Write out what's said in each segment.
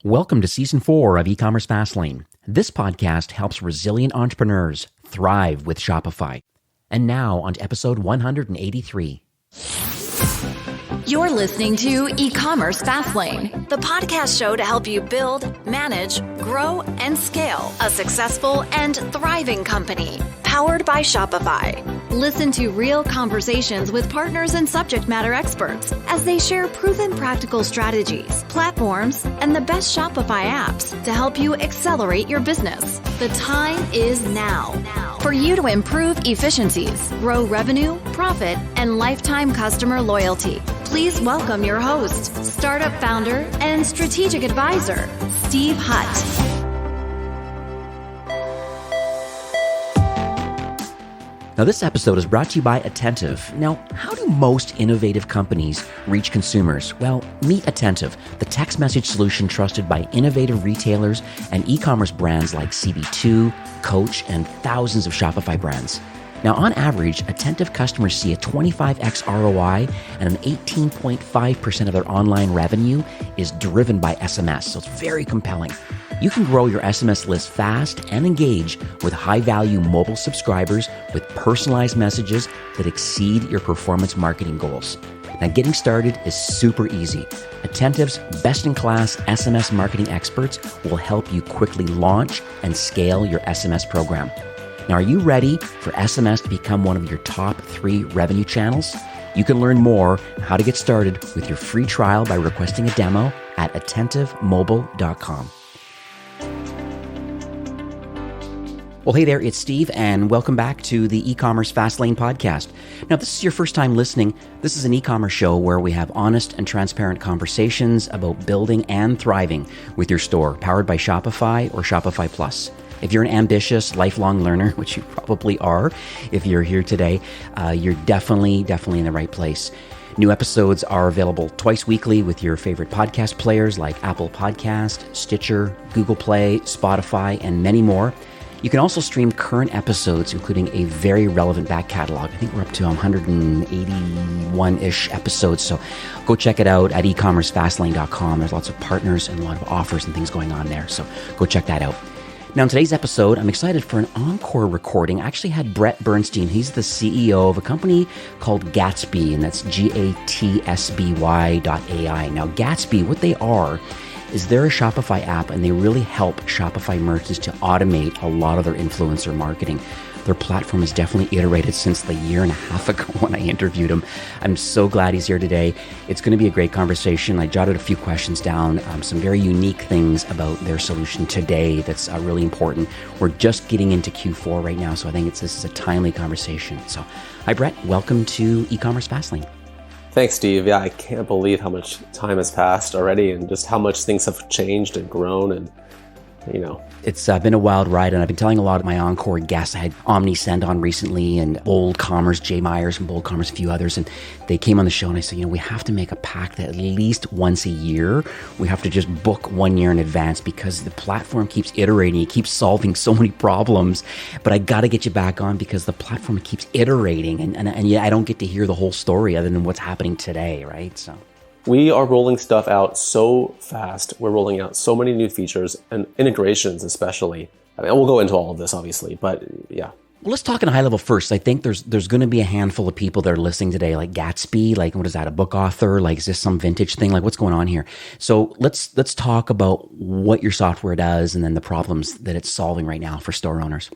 Welcome to Season 4 of E-commerce Fastlane. This podcast helps resilient entrepreneurs thrive with Shopify. And now on to episode 183. You're listening to E-commerce Fastlane, the podcast show to help you build, manage, grow, and scale a successful and thriving company, powered by Shopify. Listen to real conversations with partners and subject matter experts as they share proven practical strategies, platforms, and the best Shopify apps to help you accelerate your business. The time is now for you to improve efficiencies, grow revenue, profit, and lifetime customer loyalty. Please welcome your host, startup founder, and strategic advisor, Steve Hutt. Now, this episode is brought to you by Attentive. Now, how do most innovative companies reach consumers? Well, meet Attentive, the text message solution trusted by innovative retailers and e-commerce brands like CB2, Coach, and thousands of Shopify brands. Now, on average, Attentive customers see a 25x ROI and an 18.5% of their online revenue is driven by SMS, so it's very compelling. You can grow your SMS list fast and engage with high-value mobile subscribers with personalized messages that exceed your performance marketing goals. Now, getting started is super easy. Attentive's best-in-class SMS marketing experts will help you quickly launch and scale your SMS program. Now, are you ready for SMS to become one of your top 3 revenue channels? You can learn more how to get started with your free trial by requesting a demo at attentivemobile.com. Well, hey there, it's Steve, and welcome back to the E-commerce Fastlane podcast. Now, if this is your first time listening, this is an e-commerce show where we have honest and transparent conversations about building and thriving with your store, powered by Shopify or Shopify Plus. If you're an ambitious, lifelong learner, which you probably are if you're here today, you're definitely in the right place. New episodes are available twice weekly with your favorite podcast players like Apple Podcast, Stitcher, Google Play, Spotify, and many more. You can also stream current episodes, including a very relevant back catalog. I think we're up to 181-ish episodes, so go check it out at ecommercefastlane.com. There's lots of partners and a lot of offers and things going on there, so go check that out. Now, in today's episode, I'm excited for an encore recording. I actually had Bernstein. He's the CEO of a company called Gatsby, and that's GATSBY.ai. Now, Gatsby, what they are is they're a Shopify app, and they really help Shopify merchants to automate a lot of their influencer marketing. Their platform has definitely iterated since the year and a half ago when I interviewed him. I'm so glad he's here today. It's going to be a great conversation. I jotted a few questions down, some very unique things about their solution today that's really important. We're just getting into Q4 right now, so I think this is a timely conversation. So, hi Brett, welcome to E-commerce Fastlane. Thanks, Steve. Yeah, I can't believe how much time has passed already and just how much things have changed and grown and, It's been a wild ride, and I've been telling a lot of my encore guests. I had Omnisend on recently, and Bold Commerce, Jay Myers from Bold Commerce, a few others, and they came on the show, and I said, we have to make a pact that at least once a year, we have to just book 1 year in advance because the platform keeps iterating, it keeps solving so many problems, but I got to get you back on because the platform keeps iterating, and yeah, I don't get to hear the whole story other than what's happening today, right? So we are rolling stuff out so fast. We're rolling out so many new features and integrations especially. I mean, we'll go into all of this obviously, but yeah. Well, let's talk at a high level first. I think there's going to be a handful of people that are listening today, like Gatsby, like what is that, a book author? Like, is this some vintage thing? Like, what's going on here? So let's talk about what your software does and then the problems that it's solving right now for store owners.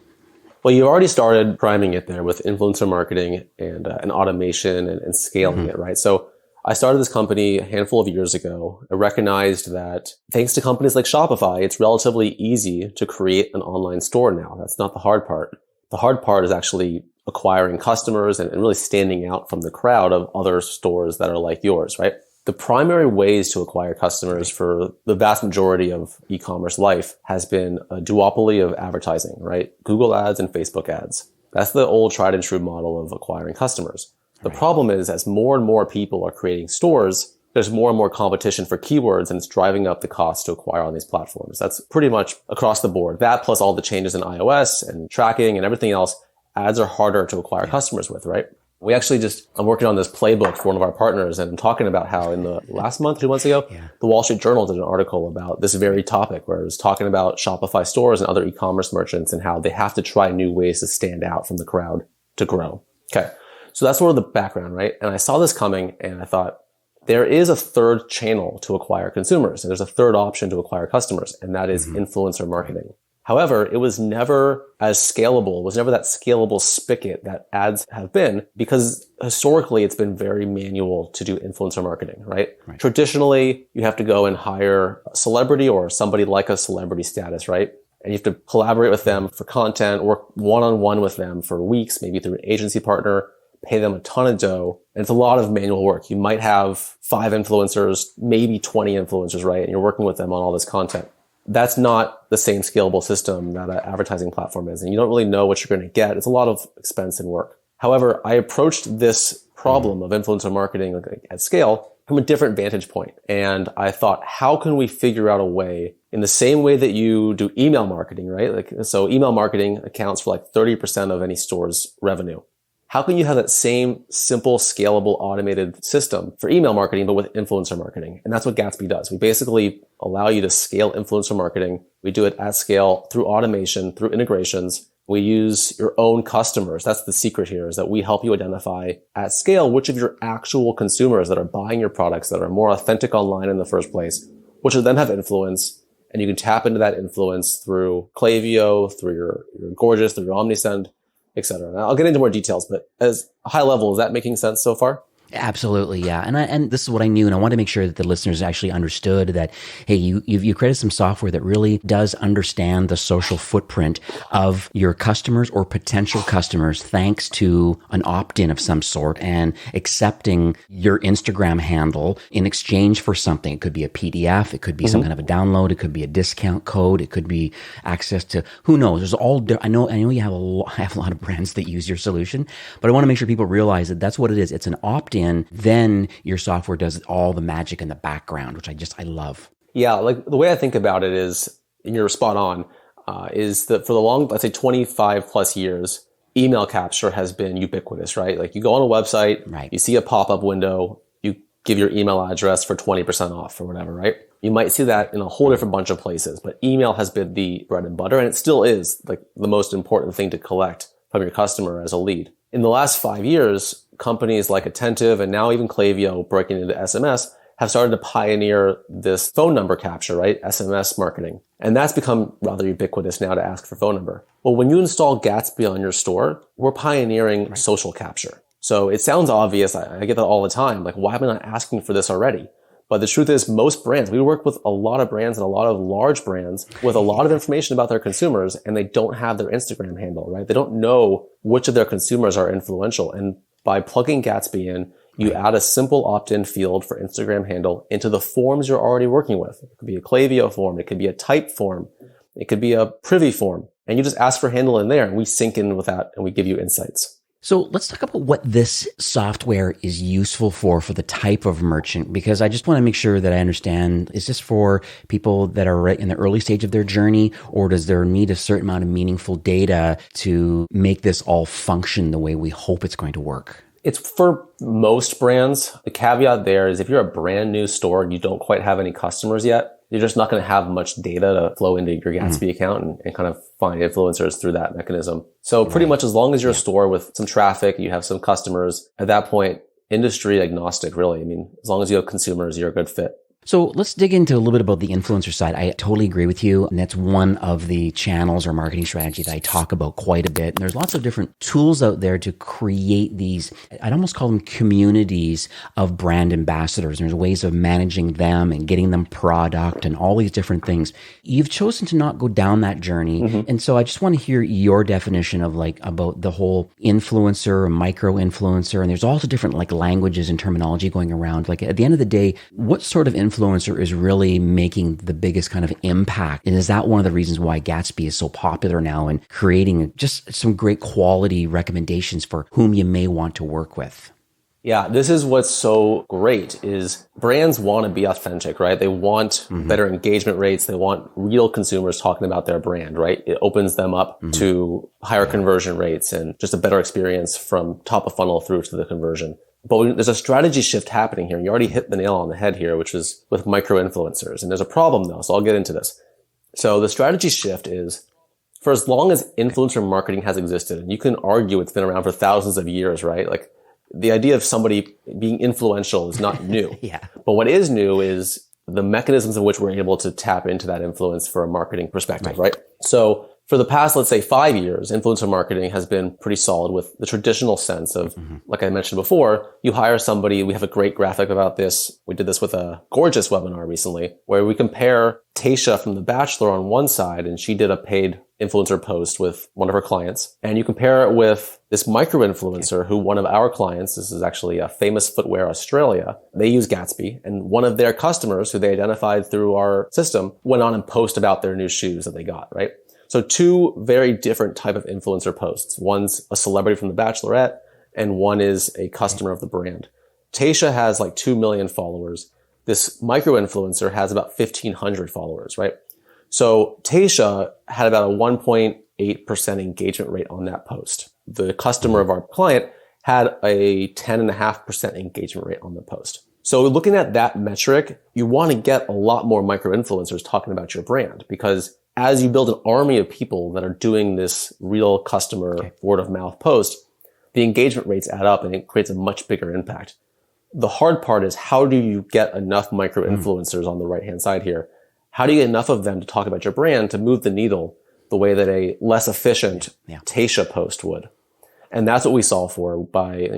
Well, you already started priming it there with influencer marketing and automation and scaling it, right? So I started this company a handful of years ago. I recognized that thanks to companies like Shopify, it's relatively easy to create an online store now. That's not the hard part. The hard part is actually acquiring customers and really standing out from the crowd of other stores that are like yours, right? The primary ways to acquire customers for the vast majority of e-commerce life has been a duopoly of advertising, right? Google ads and Facebook ads. That's the old tried and true model of acquiring customers. The problem is, as more and more people are creating stores, there's more and more competition for keywords, and it's driving up the cost to acquire on these platforms. That's pretty much across the board. That plus all the changes in iOS and tracking and everything else, ads are harder to acquire customers with, right? We actually I'm working on this playbook for one of our partners, and I'm talking about how in the last month, 2 months ago, the Wall Street Journal did an article about this very topic where it was talking about Shopify stores and other e-commerce merchants and how they have to try new ways to stand out from the crowd to grow. Okay. So that's sort of the background, right? And I saw this coming and I thought, there is a third channel to acquire consumers, and there's a third option to acquire customers, and that is influencer marketing. However, it was never as scalable. It was never that scalable spigot that ads have been, because historically it's been very manual to do influencer marketing, right? Traditionally, you have to go and hire a celebrity or somebody like a celebrity status, right? And you have to collaborate with them for content, work one-on-one with them for weeks, maybe through an agency partner, pay them a ton of dough. And it's a lot of manual work. You might have 5 influencers, maybe 20 influencers, right? And you're working with them on all this content. That's not the same scalable system that an advertising platform is. And you don't really know what you're going to get. It's a lot of expense and work. However, I approached this problem of influencer marketing at scale from a different vantage point. And I thought, how can we figure out a way in the same way that you do email marketing, right? So email marketing accounts for 30% of any store's revenue. How can you have that same simple, scalable, automated system for email marketing, but with influencer marketing? And that's what Gatsby does. We basically allow you to scale influencer marketing. We do it at scale through automation, through integrations. We use your own customers. That's the secret here, is that we help you identify at scale which of your actual consumers that are buying your products, that are more authentic online in the first place, which of them have influence. And you can tap into that influence through Klaviyo, through your Gorgias, through your Omnisend, etc. I'll get into more details, but as a high level, is that making sense so far? Absolutely, yeah. And this is what I knew, and I wanted to make sure that the listeners actually understood that, hey, you created some software that really does understand the social footprint of your customers or potential customers, thanks to an opt-in of some sort and accepting your Instagram handle in exchange for something. It could be a PDF, it could be some kind of a download, it could be a discount code, it could be access to, who knows? There's all. I know you have a lot of brands that use your solution, but I want to make sure people realize that that's what it is. It's an opt-in. Then your software does all the magic in the background, which I love. Yeah, the way I think about it is, and you're spot on, is that for the let's say 25 plus years, email capture has been ubiquitous, right? You go on a website, you see a pop-up window, you give your email address for 20% off or whatever, right? You might see that in a whole different bunch of places, but email has been the bread and butter, and it still is the most important thing to collect from your customer as a lead. In the last 5 years, companies like Attentive and now even Klaviyo, breaking into SMS, have started to pioneer this phone number capture, right? SMS marketing. And that's become rather ubiquitous now to ask for phone number. Well, when you install Gatsby on your store, we're pioneering social capture. So it sounds obvious. I get that all the time. Why am I not asking for this already? But the truth is, most brands, we work with a lot of brands and a lot of large brands with a lot of information about their consumers, and they don't have their Instagram handle, right? They don't know which of their consumers are influential. And by plugging Gatsby in, you add a simple opt-in field for Instagram handle into the forms you're already working with. It could be a Klaviyo form. It could be a type form. It could be a Privy form. And you just ask for handle in there, and we sync in with that, and we give you insights. So let's talk about what this software is useful for the type of merchant, because I just want to make sure that I understand, is this for people that are right in the early stage of their journey, or does there need a certain amount of meaningful data to make this all function the way we hope it's going to work? It's for most brands. The caveat there is if you're a brand new store and you don't quite have any customers yet, you're just not going to have much data to flow into your Gatsby account and kind of find influencers through that mechanism. So pretty much as long as you're a store with some traffic, you have some customers, at that point, industry agnostic, really. As long as you have consumers, you're a good fit. So let's dig into a little bit about the influencer side. I totally agree with you. And that's one of the channels or marketing strategy that I talk about quite a bit. And there's lots of different tools out there to create these, I'd almost call them communities of brand ambassadors. And there's ways of managing them and getting them product and all these different things. You've chosen to not go down that journey. And so I just want to hear your definition of about the whole influencer or micro influencer. And there's also different languages and terminology going around. At the end of the day, what sort of influencer is really making the biggest kind of impact? And is that one of the reasons why Gatsby is so popular now and creating just some great quality recommendations for whom you may want to work with? Yeah, this is what's so great is brands want to be authentic, right? They want better engagement rates. They want real consumers talking about their brand, right? It opens them up to higher conversion rates and just a better experience from top of funnel through to the conversion. But there's a strategy shift happening here. You already hit the nail on the head here, which is with micro-influencers. And there's a problem though, so I'll get into this. So the strategy shift is, for as long as influencer marketing has existed, and you can argue it's been around for thousands of years, right? Like, the idea of somebody being influential is not new. Yeah. But what is new is the mechanisms in which we're able to tap into that influence for a marketing perspective, right? So for the past, let's say 5 years, influencer marketing has been pretty solid with the traditional sense of, like I mentioned before, you hire somebody. We have a great graphic about this. We did this with a Gorgias webinar recently where we compare Tasha from The Bachelor on one side, and she did a paid influencer post with one of her clients. And you compare it with this micro-influencer who one of our clients, this is actually a Famous Footwear Australia, they use Gatsby, and one of their customers who they identified through our system went on and posted about their new shoes that they got, right? So two very different type of influencer posts. One's a celebrity from The Bachelorette, and one is a customer of the brand. Tasha has like 2 million followers. This micro-influencer has about 1,500 followers, right? So Tasha had about a 1.8% engagement rate on that post. The customer of our client had a 10.5% engagement rate on the post. So looking at that metric, you want to get a lot more micro-influencers talking about your brand, because as you build an army of people that are doing this real customer word of mouth post, the engagement rates add up and it creates a much bigger impact. The hard part is, how do you get enough micro-influencers on the right-hand side here? How do you get enough of them to talk about your brand to move the needle the way that a less efficient Tasha post would? And that's what we solve for by,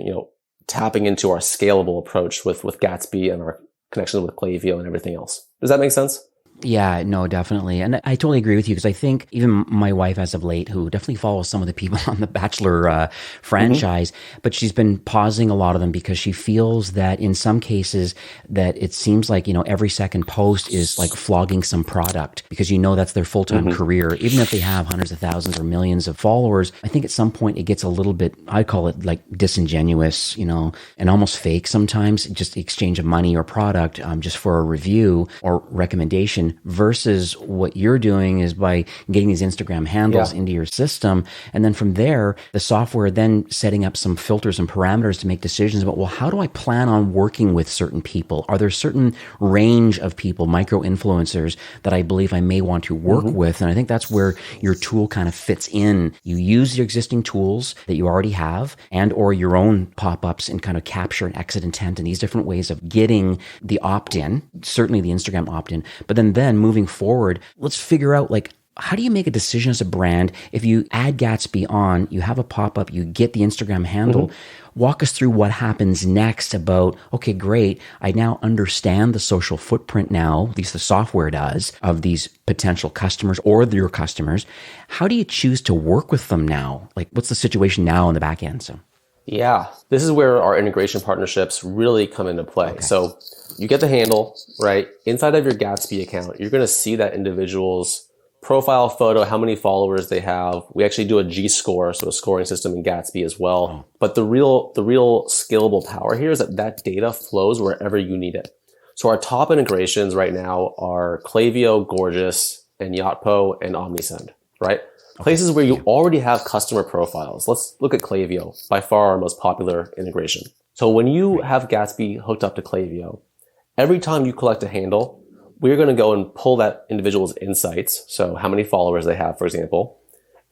tapping into our scalable approach with Gatsby and our connections with Klaviyo and everything else. Does that make sense? Yeah, no, definitely. And I totally agree with you, because I think even my wife as of late, who definitely follows some of the people on the Bachelor franchise, but she's been pausing a lot of them because she feels that in some cases that it seems like, every second post is like flogging some product, because that's their full-time career. Even if they have hundreds of thousands or millions of followers, I think at some point it gets a little bit, I call it like disingenuous, and almost fake sometimes, just the exchange of money or product just for a review or recommendation. Versus what you're doing is by getting these Instagram handles into your system. And then from there, the software then setting up some filters and parameters to make decisions about, well, how do I plan on working with certain people? Are there certain range of people, micro-influencers, that I believe I may want to work with? And I think that's where your tool kind of fits in. You use your existing tools that you already have, and or your own pop-ups, and kind of capture and exit intent and these different ways of getting the opt-in, certainly the Instagram opt-in. But then moving forward, let's figure out, like, how do you make a decision as a brand? If you add Gatsby on, you have a pop-up, you get the Instagram handle, walk us through what happens next about, okay, great, I now understand the social footprint now, at least the software does, of these potential customers or your customers. How do you choose to work with them now? Like, what's the situation now on the back end? Yeah, this is where our integration partnerships really come into play. Okay. So you get the handle, right? Inside of your Gatsby account, you're going to see that individual's profile photo, how many followers they have. We actually do a G-score, so a scoring system in Gatsby as well. But the real scalable power here is that data flows wherever you need it. So our top integrations right now are Klaviyo, Gorgias, and Yotpo, and Omnisend, right? Places where you already have customer profiles. Let's look at Klaviyo, by far our most popular integration. So when you have Gatsby hooked up to Klaviyo, every time you collect a handle, we're going to go and pull that individual's insights. So how many followers they have, for example,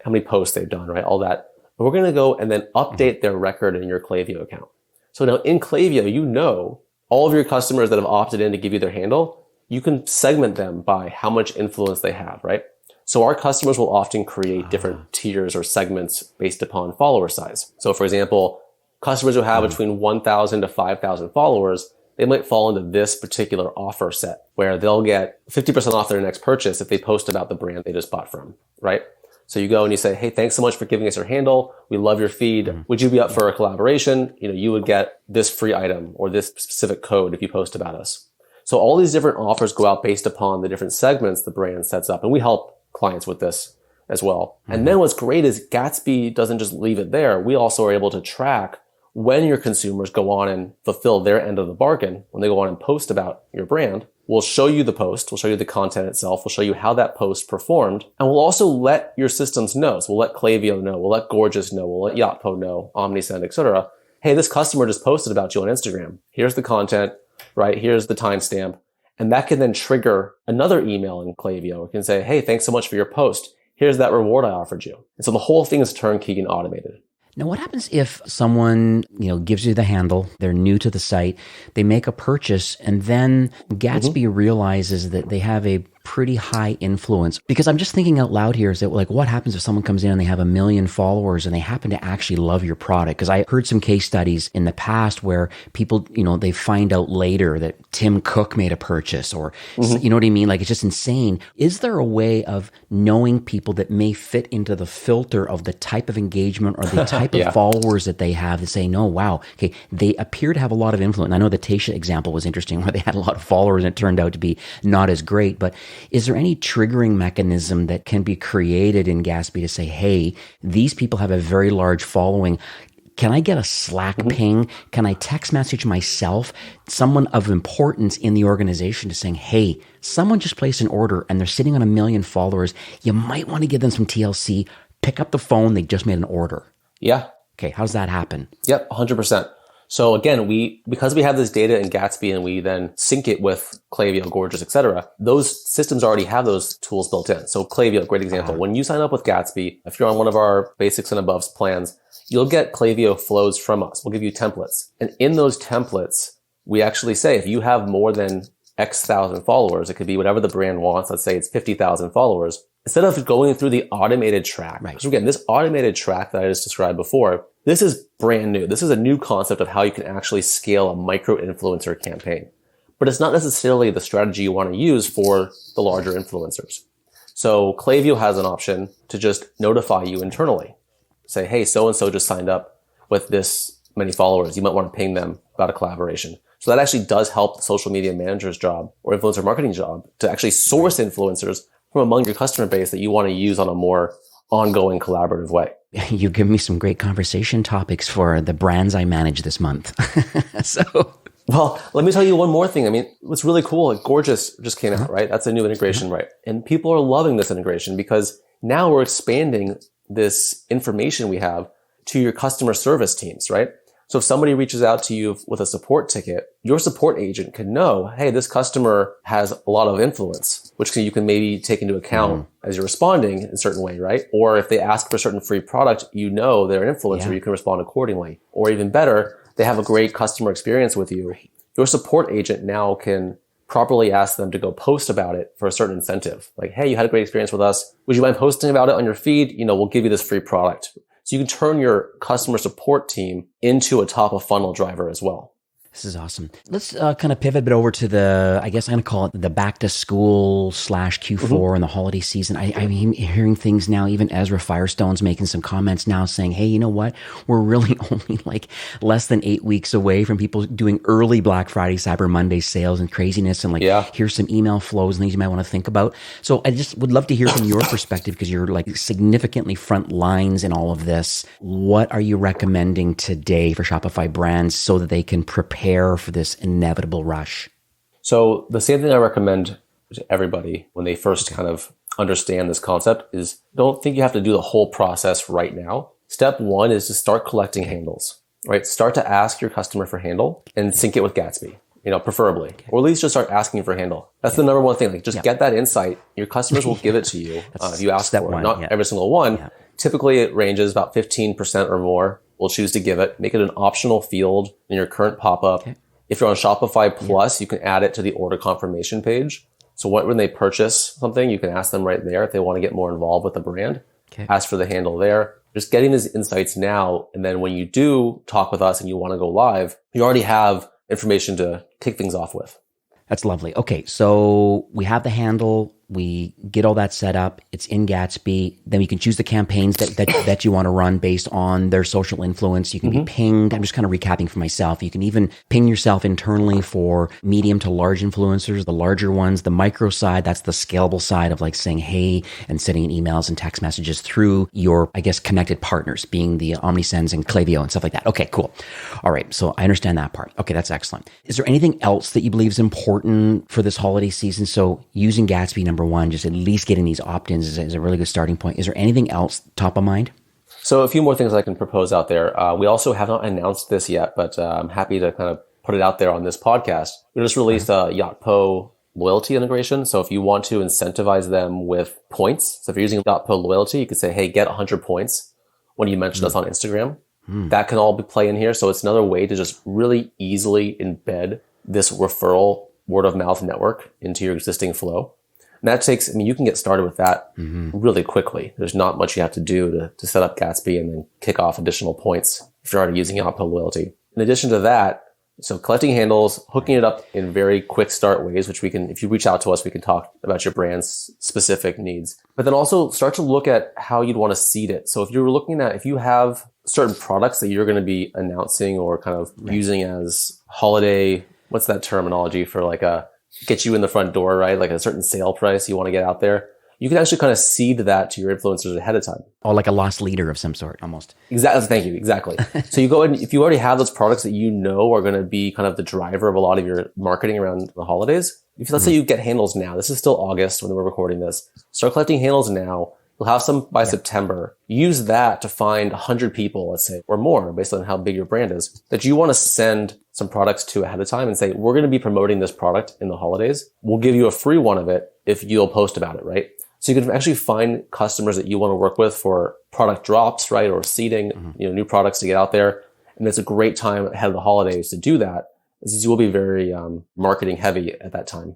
how many posts they've done, right? All that. And we're going to go and then update their record in your Klaviyo account. So now in Klaviyo, all of your customers that have opted in to give you their handle, you can segment them by how much influence they have, right? So our customers will often create different tiers or segments based upon follower size. So for example, customers who have between 1,000 to 5,000 followers, they might fall into this particular offer set where they'll get 50% off their next purchase if they post about the brand they just bought from, right? So you go and you say, hey, thanks so much for giving us your handle. We love your feed. Would you be up for a collaboration? You would get this free item or this specific code if you post about us. So all these different offers go out based upon the different segments the brand sets up. And we help clients with this as well. And then what's great is Gatsby doesn't just leave it there. We also are able to track when your consumers go on and fulfill their end of the bargain, when they go on and post about your brand, we'll show you the post, we'll show you the content itself, we'll show you how that post performed, and we'll also let your systems know. So we'll let Klaviyo know, we'll let Gorgias know, we'll let Yotpo know, Omnisend, etc. Hey, this customer just posted about you on Instagram. Here's the content, right? Here's the timestamp. And that can then trigger another email in Klaviyo. It can say, hey, thanks so much for your post. Here's that reward I offered you. And so the whole thing is turnkey and automated. Now, what happens if someone, gives you the handle, they're new to the site, they make a purchase, and then Gatsby realizes that they have a pretty high influence? Because I'm just thinking out loud here is that, like, what happens if someone comes in and they have 1 million followers and they happen to actually love your product? Because I heard some case studies in the past where people, they find out later that Tim Cook made a purchase or, you know what I mean? Like, it's just insane. Is there a way of knowing people that may fit into the filter of the type of engagement or the type of followers that they have, that say, no, wow, okay, they appear to have a lot of influence? I know the Tasha example was interesting where they had a lot of followers and it turned out to be not as great, but is there any triggering mechanism that can be created in Gatsby to say, hey, these people have a very large following? Can I get a Slack ping? Can I text message myself, someone of importance in the organization, to saying, hey, someone just placed an order and they're sitting on 1 million followers. You might want to give them some TLC. Pick up the phone. They just made an order. Yeah. Okay. How does that happen? Yep. 100%. So again, because we have this data in Gatsby and we then sync it with Klaviyo, Gorgias, etc., those systems already have those tools built in. So Klaviyo, great example. When you sign up with Gatsby, if you're on one of our basics and above plans, you'll get Klaviyo flows from us. We'll give you templates. And in those templates, we actually say if you have more than X thousand followers, it could be whatever the brand wants. Let's say it's 50,000 followers. Instead of going through the automated track, because again, this automated track that I just described before, this is brand new. This is a new concept of how you can actually scale a micro-influencer campaign. But it's not necessarily the strategy you want to use for the larger influencers. So Klaviyo has an option to just notify you internally. Say, hey, so-and-so just signed up with this many followers. You might want to ping them about a collaboration. So that actually does help the social media manager's job or influencer marketing job to actually source influencers from among your customer base that you want to use on a more ongoing collaborative way. You give me some great conversation topics for the brands I manage this month. Well, let me tell you one more thing. I mean, what's really cool, like Gorgias just came out, right? That's a new integration, right? And people are loving this integration because now we're expanding this information we have to your customer service teams, right? So if somebody reaches out to you with a support ticket, your support agent can know, hey, this customer has a lot of influence, which you can maybe take into account as you're responding in a certain way, right? Or if they ask for a certain free product, they're an influencer, you can respond accordingly. Or even better, they have a great customer experience with you. Your support agent now can properly ask them to go post about it for a certain incentive. Like, hey, you had a great experience with us. Would you mind posting about it on your feed? We'll give you this free product. So you can turn your customer support team into a top of funnel driver as well. This is awesome. Let's kind of pivot a bit over to I guess I'm going to call it the back to school / Q4 and the holiday season. I'm hearing things now, even Ezra Firestone's making some comments now saying, hey, you know what? We're really only like less than 8 weeks away from people doing early Black Friday, Cyber Monday sales and craziness. And here's some email flows and things you might want to think about. So I just would love to hear from your perspective because you're like significantly front lines in all of this. What are you recommending today for Shopify brands so that they can prepare for this inevitable rush? So the same thing I recommend to everybody when they first kind of understand this concept is don't think you have to do the whole process right now. Step one is to start collecting handles, right? Start to ask your customer for handle and sync it with Gatsby, preferably, or at least just start asking for handle. That's the number one thing. Like just get that insight. Your customers will give it to you if you ask for it. Not every single one. Yeah. Typically it ranges about 15% or more. We'll choose to give it, make it an optional field in your current pop-up. Okay. If you're on Shopify Plus, you can add it to the order confirmation page. So when they purchase something, you can ask them right there if they want to get more involved with the brand. Okay. Ask for the handle there. Just getting these insights now. And then when you do talk with us and you want to go live, you already have information to kick things off with. That's lovely. Okay. So we have the handle. We get all that set up. It's in Gatsby. Then you can choose the campaigns that you want to run based on their social influence. You can be pinged. I'm just kind of recapping for myself. You can even ping yourself internally for medium to large influencers, the larger ones. The micro side, that's the scalable side of like saying, hey, and sending emails and text messages through your, I guess, connected partners, being the Omnisends and Klaviyo and stuff like that. Okay, cool. All right. So I understand that part. Okay, that's excellent. Is there anything else that you believe is important for this holiday season? So using Gatsby, number one, just at least getting these opt-ins is a really good starting point. Is there anything else top of mind? So a few more things I can propose out there. We also have not announced this yet, but I'm happy to kind of put it out there on this podcast. We just released a Yotpo loyalty integration. So if you want to incentivize them with points, so if you're using Yotpo loyalty, you could say, hey, get 100 points when you mention us on Instagram. That can all be play in here. So it's another way to just really easily embed this referral word of mouth network into your existing flow. And that takes, you can get started with that really quickly. There's not much you have to do to set up Gatsby and then kick off additional points if you're already using Yotpo loyalty. In addition to that, so collecting handles, hooking it up in very quick start ways, which we can, if you reach out to us, we can talk about your brand's specific needs. But then also start to look at how you'd want to seed it. So if you're looking at, if you have certain products that you're going to be announcing or kind of using as holiday, what's that terminology for like get you in the front door, right? Like a certain sale price you want to get out there. You can actually kind of seed that to your influencers ahead of time. Oh, like a lost leader of some sort, almost. Exactly. Thank you. Exactly. So you go ahead and if you already have those products that you know are going to be kind of the driver of a lot of your marketing around the holidays. If let's say you get handles now, this is still August when we're recording this. Start collecting handles now. You'll have some by September. Use that to find 100 people, let's say, or more, based on how big your brand is, that you want to send some products to ahead of time and say, we're going to be promoting this product in the holidays. We'll give you a free one of it if you'll post about it, right? So you can actually find customers that you want to work with for product drops, right? Or seeding, new products to get out there. And it's a great time ahead of the holidays to do that, as you will be very marketing heavy at that time.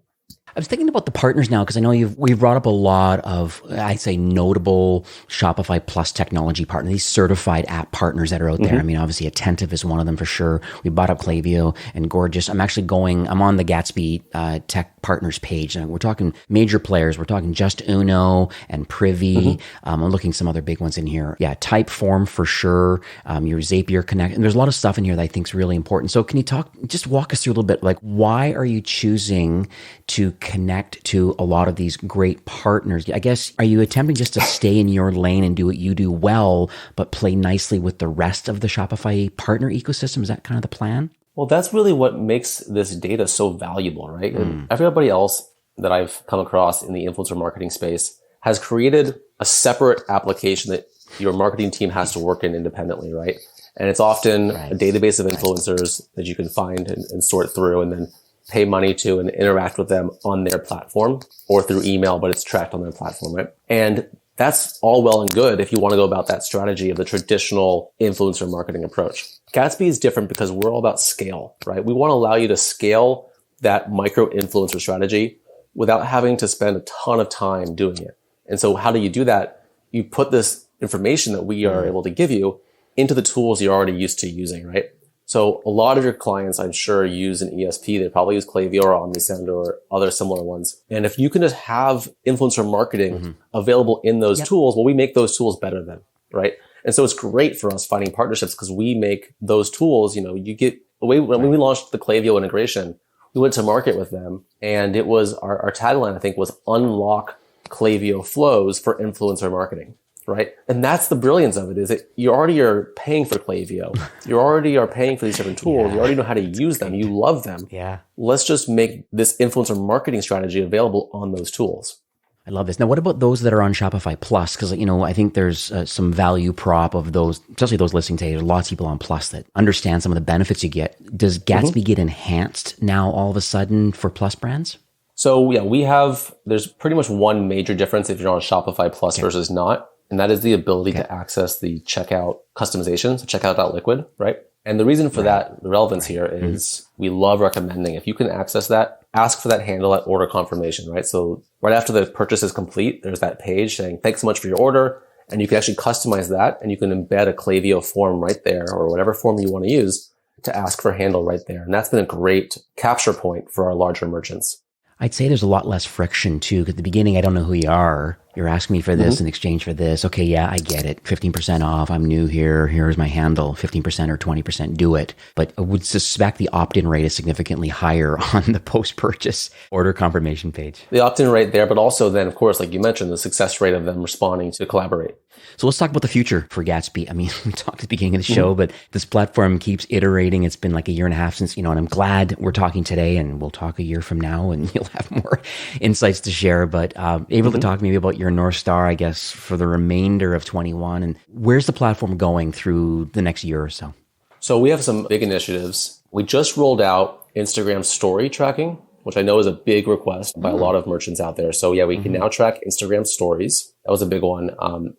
I was thinking about the partners now because I know we've brought up a lot of, I'd say, notable Shopify Plus technology partners, these certified app partners that are out there. I mean, obviously, Attentive is one of them for sure. We brought up Klaviyo and Gorgias. I'm on the Gatsby tech partners page. And we're talking major players. We're talking Justuno and Privy. I'm looking some other big ones in here. Yeah, Typeform for sure. Your Zapier Connect. And there's a lot of stuff in here that I think is really important. So can you just walk us through a little bit, like why are you choosing to connect to a lot of these great partners? I guess, are you attempting just to stay in your lane and do what you do well, but play nicely with the rest of the Shopify partner ecosystem? Is that kind of the plan? Well, that's really what makes this data so valuable, right? And everybody else that I've come across in the influencer marketing space has created a separate application that your marketing team has to work in independently, right? And it's often a database of influencers that you can find and sort through and then pay money to and interact with them on their platform or through email, but it's tracked on their platform, right? And that's all well and good if you want to go about that strategy of the traditional influencer marketing approach. Gatsby is different because we're all about scale, right? We want to allow you to scale that micro influencer strategy without having to spend a ton of time doing it. And so how do you do that? You put this information that we are able to give you into the tools you're already used to using, right? So a lot of your clients, I'm sure, use an ESP. They probably use Klaviyo or Omnisend or other similar ones. And if you can just have influencer marketing available in those tools, well, we make those tools better then, right? And so it's great for us finding partnerships because we make those tools, you get away. When we launched the Klaviyo integration, we went to market with them and it was our tagline, I think, was unlock Klaviyo flows for influencer marketing. Right. And that's the brilliance of it, is that you already are paying for Klaviyo. You already are paying for these different tools. You already know how to use them. You love them. Yeah. Let's just make this influencer marketing strategy available on those tools. I love this. Now, what about those that are on Shopify Plus? Because, I think there's some value prop of those, especially those listening today. There's lots of people on Plus that understand some of the benefits you get. Does Gatsby get enhanced now all of a sudden for Plus brands? So, yeah, there's pretty much one major difference if you're on Shopify Plus versus not. And that is the ability to access the checkout customization, so checkout.liquid, right? And the reason for that, the relevance here is we love recommending, if you can access that, ask for that handle at order confirmation, right? So right after the purchase is complete, there's that page saying, thanks so much for your order. And you can actually customize that and you can embed a Klaviyo form right there or whatever form you want to use to ask for handle right there. And that's been a great capture point for our larger merchants. I'd say there's a lot less friction too, because at the beginning, I don't know who you are. You're asking me for this in exchange for this. Okay, yeah, I get it. 15% off. I'm new here. Here's my handle. 15% or 20%, do it. But I would suspect the opt-in rate is significantly higher on the post-purchase order confirmation page. The opt-in rate there, but also then, of course, like you mentioned, the success rate of them responding to collaborate. So let's talk about the future for Gatsby. I mean, we talked at the beginning of the show, but this platform keeps iterating. It's been like a year and a half since, and I'm glad we're talking today, and we'll talk a year from now and you'll have more insights to share. But able to talk maybe about your North Star, I guess, for the remainder of 21, and where's the platform going through the next year or so? So we have some big initiatives. We just rolled out Instagram story tracking, which I know is a big request by a lot of merchants out there. So yeah, we can now track Instagram stories. That was a big one.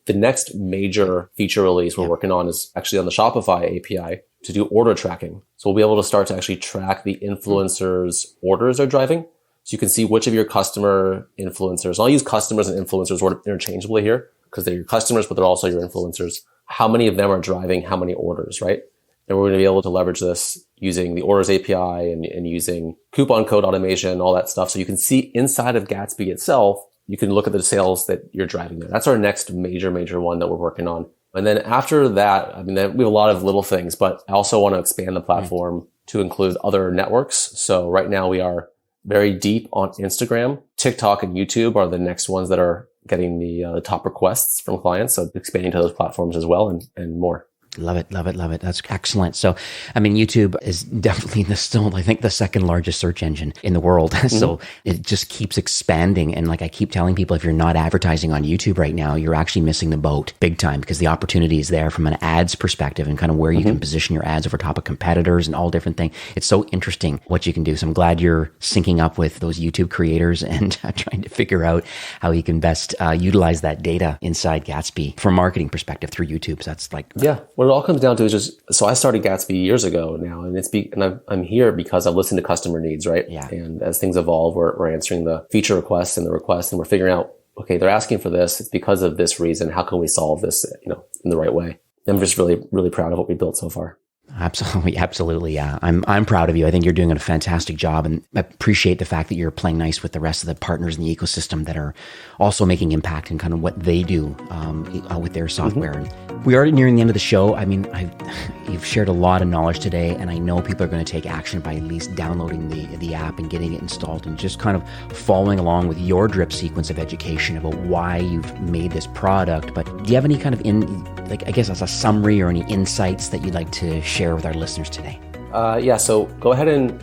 The next major feature release we're working on is actually on the Shopify API to do order tracking. So we'll be able to start to actually track the influencers' orders they're driving. So you can see which of your customer influencers, and I'll use customers and influencers interchangeably here because they're your customers, but they're also your influencers. How many of them are driving how many orders, right? And we're going to be able to leverage this using the Orders API and using coupon code automation, all that stuff. So you can see inside of Gatsby itself, you can look at the sales that you're driving there. That's our next major one that we're working on. And then after that, I mean, we have a lot of little things, but I also want to expand the platform to include other networks. So right now we are very deep on Instagram. TikTok and YouTube are the next ones that are getting the top requests from clients. So expanding to those platforms as well and more. Love it. That's excellent. So, I mean, YouTube is definitely I think the second largest search engine in the world. So it just keeps expanding. And like I keep telling people, if you're not advertising on YouTube right now, you're actually missing the boat big time because the opportunity is there from an ads perspective and kind of where you can position your ads over top of competitors and all different things. It's so interesting what you can do. So I'm glad you're syncing up with those YouTube creators and trying to figure out how you can best utilize that data inside Gatsby from a marketing perspective through YouTube. So that's like, what it all comes down to is just, so I started Gatsby years ago now, and I'm here because I've listened to customer needs, right? Yeah. And as things evolve, we're answering the feature requests and the requests, and we're figuring out, okay, they're asking for this. It's because of this reason. How can we solve this, in the right way? I'm just really proud of what we built so far. Absolutely. Yeah. I'm proud of you. I think you're doing a fantastic job and I appreciate the fact that you're playing nice with the rest of the partners in the ecosystem that are also making impact in kind of what they do with their software. We are nearing the end of the show. I mean, you've shared a lot of knowledge today, and I know people are going to take action by at least downloading the app and getting it installed and just kind of following along with your drip sequence of education about why you've made this product. But do you have any kind of I guess as a summary or any insights that you'd like to share with our listeners today? So go ahead and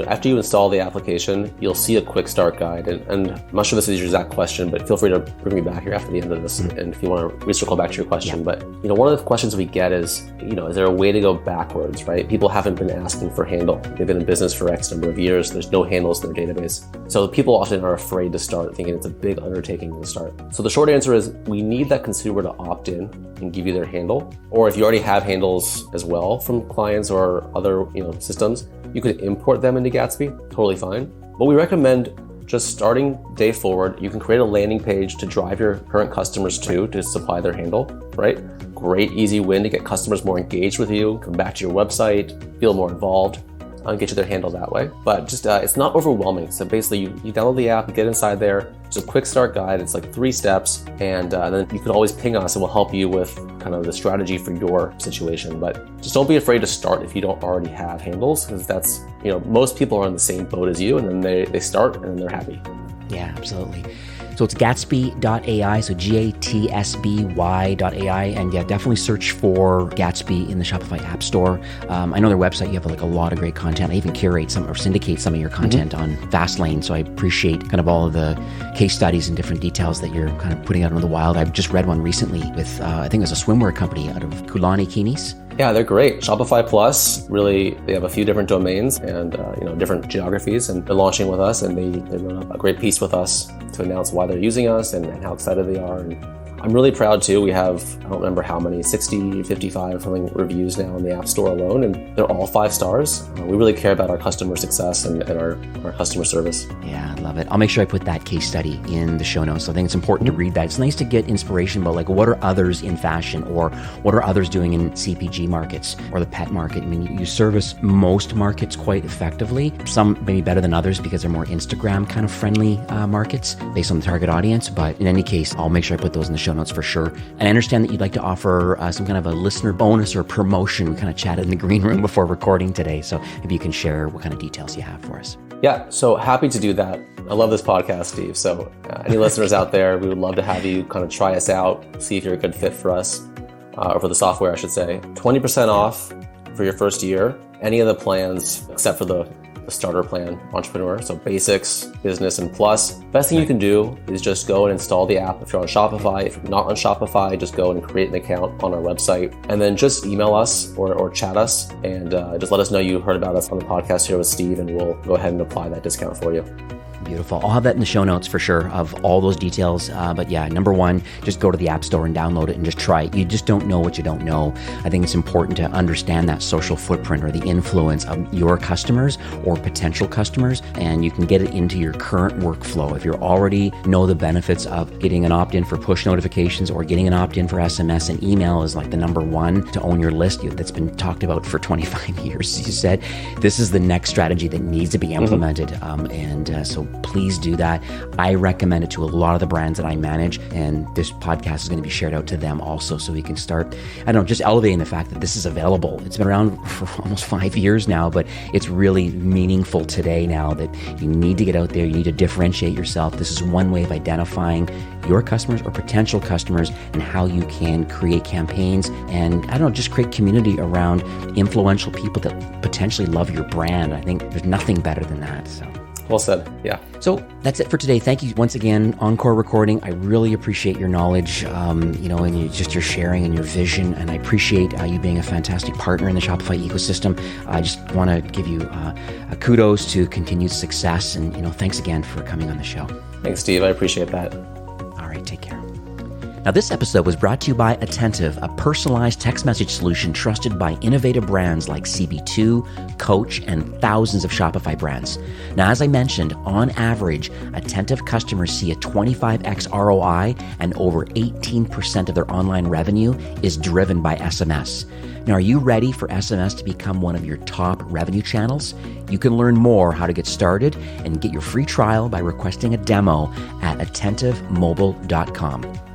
after you install the application, you'll see a quick start guide. And I'm not sure this is your exact question, but feel free to bring me back here after the end of this. And if you want to recircle back to your question, but one of the questions we get is, is there a way to go backwards, right? People haven't been asking for handle. They've been in business for X number of years. There's no handles in their database. So people often are afraid to start, thinking it's a big undertaking to start. So the short answer is we need that consumer to opt in and give you their handle. Or if you already have handles as well from clients or other, systems, you could import them into Gatsby, totally fine. But we recommend just starting day forward. You can create a landing page to drive your current customers to supply their handle, right? Great, easy win to get customers more engaged with you, come back to your website, feel more involved, and get you their handle that way. But just, it's not overwhelming. So basically you download the app, you get inside there, it's a quick start guide. It's like 3 steps. And then you could always ping us and we'll help you with kind of the strategy for your situation. But just don't be afraid to start if you don't already have handles, because that's, most people are on the same boat as you, and then they start and then they're happy. Yeah, absolutely. So it's Gatsby.ai, so GATSBY.ai, and definitely search for Gatsby in the Shopify App Store. I know their website, you have a lot of great content. I even curate some or syndicate some of your content on Fastlane, so I appreciate kind of all of the case studies and different details that you're kind of putting out into the wild. I've just read one recently with, I think it was a swimwear company out of Kulani, Kinis. Yeah, they're great. Shopify Plus, really, they have a few different domains and different geographies, and they're launching with us, and they wrote a great piece with us to announce why they're using us and how excited they are. And I'm really proud too. We have, I don't remember how many, 60, 55 something reviews now in the App Store alone, and they're all 5 stars. We really care about our customer success and our customer service. Yeah, I love it. I'll make sure I put that case study in the show notes. So I think it's important to read that. It's nice to get inspiration about like what are others in fashion, or what are others doing in CPG markets or the pet market. I mean, you service most markets quite effectively. Some maybe better than others because they're more Instagram kind of friendly markets based on the target audience. But in any case, I'll make sure I put those in the show notes for sure. And I understand that you'd like to offer some kind of a listener bonus or promotion. We kind of chatted in the green room before recording today. So maybe you can share what kind of details you have for us. Yeah, so happy to do that. I love this podcast, Steve. So any listeners out there, we would love to have you kind of try us out, see if you're a good fit for us, or for the software, I should say. 20% off for your first year. Any of the plans, except for the starter plan, Entrepreneur. So Basics, Business, and Plus. Best thing you can do is just go and install the app if you're on Shopify. If you're not on Shopify, just go and create an account on our website. And then just email us or chat us and just let us know you heard about us on the podcast here with Steve, and we'll go ahead and apply that discount for you. Beautiful. I'll have that in the show notes for sure of all those details. But yeah, number one, just go to the App Store and download it and just try it. You just don't know what you don't know. I think it's important to understand that social footprint or the influence of your customers or potential customers, and you can get it into your current workflow. If you already know the benefits of getting an opt-in for push notifications or getting an opt-in for SMS, and email is like the number one to own your list that's been talked about for 25 years. You said this is the next strategy that needs to be implemented. So please do that. I recommend it to a lot of the brands that I manage, and this podcast is going to be shared out to them also, so we can start, I don't know, just elevating the fact that this is available. It's been around for almost 5 years now, but it's really meaningful today now that you need to get out there. You need to differentiate yourself. This is one way of identifying your customers or potential customers and how you can create campaigns and, I don't know, just create community around influential people that potentially love your brand. I think there's nothing better than that. So. Well said. Yeah. So that's it for today. Thank you once again, Encore Recording. I really appreciate your knowledge, and your sharing and your vision. And I appreciate you being a fantastic partner in the Shopify ecosystem. I just want to give you kudos to continued success. And, thanks again for coming on the show. Thanks, Steve. I appreciate that. All right. Take care. Now, this episode was brought to you by Attentive, a personalized text message solution trusted by innovative brands like CB2, Coach, and thousands of Shopify brands. Now, as I mentioned, on average, Attentive customers see a 25x ROI, and over 18% of their online revenue is driven by SMS. Now, are you ready for SMS to become one of your top revenue channels? You can learn more how to get started and get your free trial by requesting a demo at attentivemobile.com.